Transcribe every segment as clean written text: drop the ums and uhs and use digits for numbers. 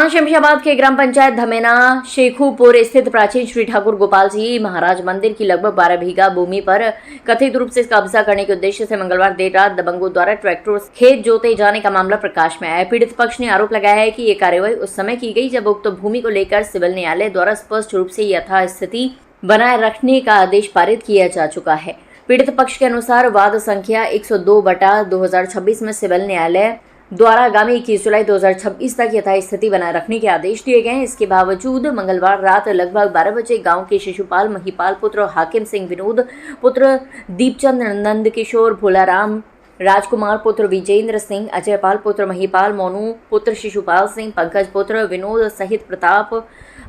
शमशाबाद के ग्राम पंचायत धमेना शेखुपुर स्थित प्राचीन श्री ठाकुर गोपाल जी महाराज मंदिर की लगभग 12 बीघा भूमि पर कथित रूप से कब्जा करने के उद्देश्य से मंगलवार देर रात दबंगों द्वारा ट्रैक्टर खेत जोते जाने का मामला प्रकाश में आया। पीड़ित पक्ष ने आरोप लगाया है कि ये कार्रवाई उस समय की गई जब उक्त भूमि को लेकर सिविल न्यायालय द्वारा स्पष्ट रूप से यथास्थिति बनाए रखने का आदेश पारित किया जा चुका है। पीड़ित पक्ष के अनुसार वाद संख्या 102/2026 में सिविल न्यायालय द्वारा आगामी 21 जुलाई 2026 तक यथास्थिति बनाए रखने के आदेश दिए गए हैं। इसके बावजूद मंगलवार रात लगभग 12 बजे गांव के शिशुपाल महिपाल पुत्र हाकिम सिंह विनोद पुत्र दीपचंद नंद किशोर भोलाराम राजकुमार पुत्र विजेंद्र सिंह अजयपाल पुत्र महिपाल मोनू पुत्र शिशुपाल सिंह पंकज पुत्र विनोद सहित प्रताप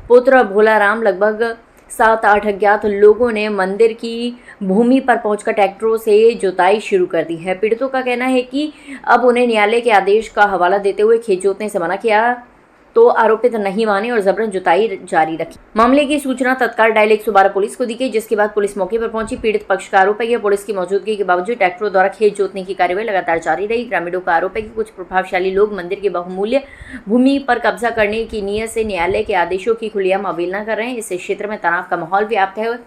पुत्र भोलाराम लगभग 7-8 अज्ञात लोगों ने मंदिर की भूमि पर पहुंचकर ट्रैक्टरों से जुताई शुरू कर दी है। पीड़ितों का कहना है कि अब उन्हें न्यायालय के आदेश का हवाला देते हुए खेत जोतने से मना किया तो आरोपित नहीं माने और जबरन जुताई जारी रखी। मामले की सूचना तत्काल डायल 112 पुलिस को दी गई, जिसके बाद पुलिस मौके पर पहुंची। पीड़ित पक्ष का आरोप है कि पुलिस की मौजूदगी के बावजूद ट्रैक्टरों द्वारा खेत जोतने की कार्यवाही लगातार जारी रही। ग्रामीणों का आरोप है कि कुछ प्रभावशाली लोग मंदिर की बहुमूल्य भूमि पर कब्जा करने की नीयत से न्यायालय के आदेशों की खुलेआम अवहेलना कर रहे हैं। इस क्षेत्र में तनाव का माहौल व्याप्त है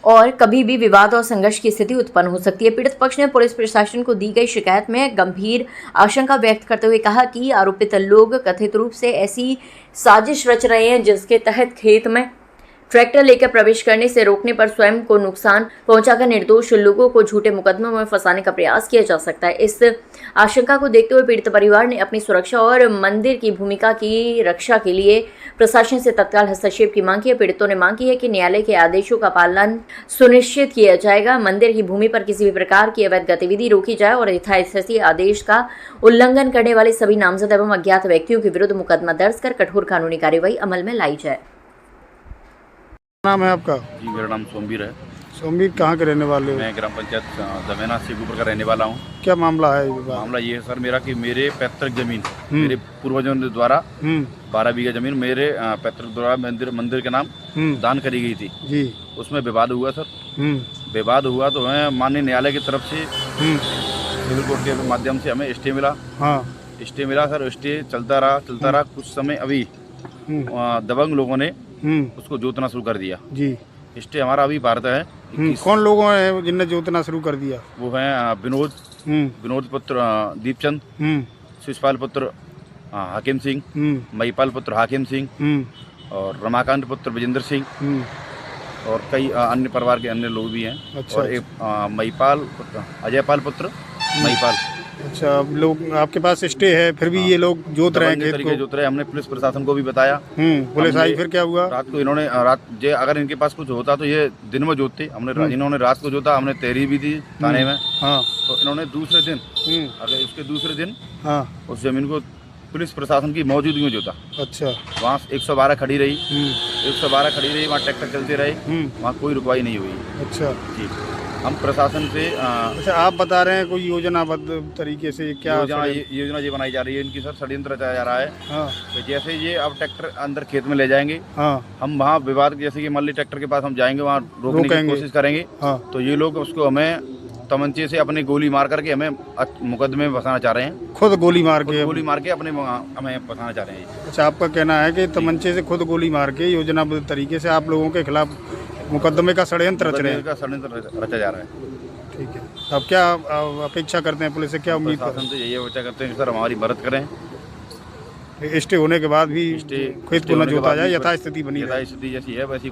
और कभी भी विवाद और संघर्ष की स्थिति उत्पन्न हो सकती है। पीड़ित पक्ष ने पुलिस प्रशासन को दी गई शिकायत में गंभीर आशंका व्यक्त करते हुए कहा कि आरोपित लोग कथित रूप से ऐसी साजिश रच रहे हैं जिसके तहत खेत में ट्रैक्टर लेकर प्रवेश करने से रोकने पर स्वयं को नुकसान पहुंचाकर निर्दोष लोगों को झूठे मुकदमों में फंसाने का प्रयास किया जा सकता है। इस आशंका को देखते हुए पीड़ित परिवार ने अपनी सुरक्षा और मंदिर की भूमिका की रक्षा के लिए प्रशासन से तत्काल हस्तक्षेप की मांग की है। पीड़ितों ने मांग की है कि न्यायालय के आदेशों का पालन सुनिश्चित किया जाएगा, मंदिर की भूमि पर किसी भी प्रकार की अवैध गतिविधि रोकी जाए और यथास्थिति आदेश का उल्लंघन करने वाले सभी नामजद एवं अज्ञात व्यक्तियों के विरुद्ध मुकदमा दर्ज कर कठोर कानूनी कार्यवाही अमल में लाई जाए। नाम है आपका? जी, मेरा नाम सोमवीर है। सोमवीर कहाँ के रहने वाले हो? मैं ग्राम पंचायत धमेना शेखुपुर का रहने वाला हूँ। क्या मामला है? मामला ये है सर मेरा कि मेरे पैतृक जमीन मेरे पूर्वजों द्वारा 12 बीघा जमीन मेरे पैतृक द्वारा मंदिर के नाम दान करी गई थी जी। उसमें विवाद हुआ सर। विवाद हुआ तो हमें माननीय न्यायालय की तरफ से सिविल कोर्ट के माध्यम से हमें स्टे मिला। स्टे मिला सर। स्टे चलता रहा कुछ समय अभी दबंग लोगों ने उसको जोतना शुरू कर दिया जी। स्टे हमारा अभी भारत है। कौन लोगों हैं जिनने जोतना शुरू कर दिया? वो हैं विनोद पुत्र दीपचंद, शिशुपाल पुत्र हाकिम सिंह, महिपाल पुत्र हाकिम सिंह और रमाकांत पुत्र विजेंद्र सिंह और कई अन्य परिवार के अन्य लोग भी हैं। अच्छा, और एक महिपाल पुत्र अजयपाल पुत्र महिपाल। अच्छा, लोग आपके पास स्टे है फिर भी ये लोग जोत रहे हैं, खेत को जोत रहे हैं। हमने पुलिस प्रशासन को भी बताया। पुलिस आई, फिर क्या हुआ? रात को इन्होंने अगर इनके पास कुछ होता तो ये दिन में जोतते। इन्होंने रात को जोता। हमने तहरीर भी दी थाने में। तो इन्होंने दूसरे दिन उसके दूसरे दिन उस जमीन को पुलिस प्रशासन की मौजूदगी में जोता। अच्छा, वहाँ 112 खड़ी रही। 112 खड़ी रही, वहाँ ट्रैक्टर चलते रहे, वहाँ कोई रुकवाई नहीं हुई। अच्छा जी। हम प्रशासन से अच्छा, आप बता रहे हैं कोई योजनाबद्ध तरीके से क्या योजना ये बनाई जा रही है इनकी सर, षड्यंत्र रचाया जा रहा है। तो जैसे ये अब ट्रैक्टर अंदर खेत में ले जाएंगे, हम वहाँ विवाद जैसे कि मान ली ट्रैक्टर के पास हम जाएंगे, वहाँ रोकने की कोशिश करेंगे। तो ये लोग उसको हमें तमंचे से अपनी गोली मार करके हमें मुकदमे में फंसाना चाह रहे हैं। खुद गोली मार के अपने हमें फंसाना चाह रहे हैं। अच्छा, आपका कहना है कि तमंचे से खुद गोली मार के योजनाबद्ध तरीके से आप लोगों के खिलाफ मुकदमे का षड्यंत्र रच रहे हैं। रचा जा रहा है। ठीक है, अब क्या अपेक्षा करते हैं पुलिस से? क्या उम्मीद करते हैं? यही अपेक्षा करते हैं कि सर हमारी मदद करें। स्टे होने के बाद भी खेत को न जोता जाए, यथास्थिति बनी रहे। यथास्थिति जैसी है वैसी